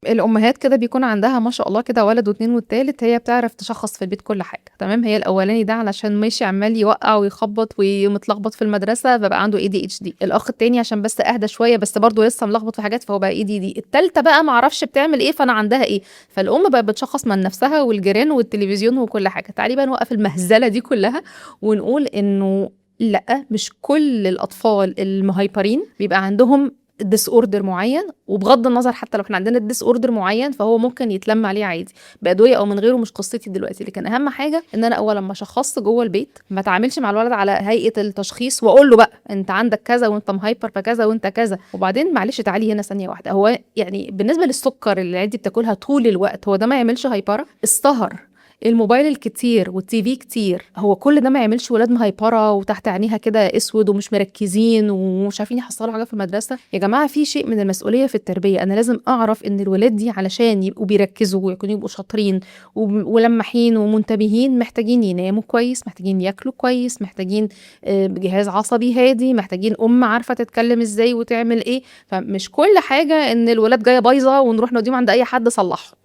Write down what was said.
الأمهات كده بيكون عندها ما شاء الله كده ولد و2 والتالت هي بتعرف تشخّص في البيت كل حاجة، تمام، هي الأولاني ده علشان ماشي عمّال يوقّع ويخبّط ومتلخبط في المدرسة فبقى عنده ADHD، الأخ التاني عشان بس أهدى شوية بس برضه لسه ملخبط في حاجات فهو بقى ADD، التالتة بقى ما أعرفش بتعمل إيه فأنا عندها إيه، فالأم بقت بتشخّص من نفسها والجيران والتلفزيون وكل حاجة. تعالي بقى نوقّف المهزلة دي كلّها ونقول إنه لأ، مش كل الأطفال المهيبرين بيبقى عندهم disorder معين، وبغض النظر حتى لو كان عندنا disorder معين فهو ممكن يتلم عليه عادي بأدوية او من غيره، مش قصتي دلوقتي. لكن اهم حاجه ان انا اولا ما اشخصش جوه البيت، ما اتعاملش مع الولد على هيئه التشخيص واقول له بقى انت عندك كذا وانت مهايبر فكذا وانت كذا. وبعدين معلش تعالي هنا ثانيه واحده، هو يعني بالنسبه للسكر اللي العيال دي بتاكلها طول الوقت هو ده ما يعملش هايبره؟ السهر، الموبايل الكتير والتي في كتير، هو كل ده ما يعملش ولاد مهيبره وتحت عينيها كده اسود ومش مركزين ومش عارفين يحصلوا حاجه في المدرسه؟ يا جماعه في شيء من المسؤوليه في التربيه، انا لازم اعرف ان الولاد دي علشان يبقوا بيركزوا ويكونوا يبقوا شاطرين ولماحين ومنتبهين محتاجين يناموا كويس، محتاجين ياكلوا كويس، محتاجين جهاز عصبي هادي، محتاجين عارفه تتكلم ازاي وتعمل ايه. فمش كل حاجه ان الولاد جايه بايظه ونروح نوديهم عند اي حد صلحهم.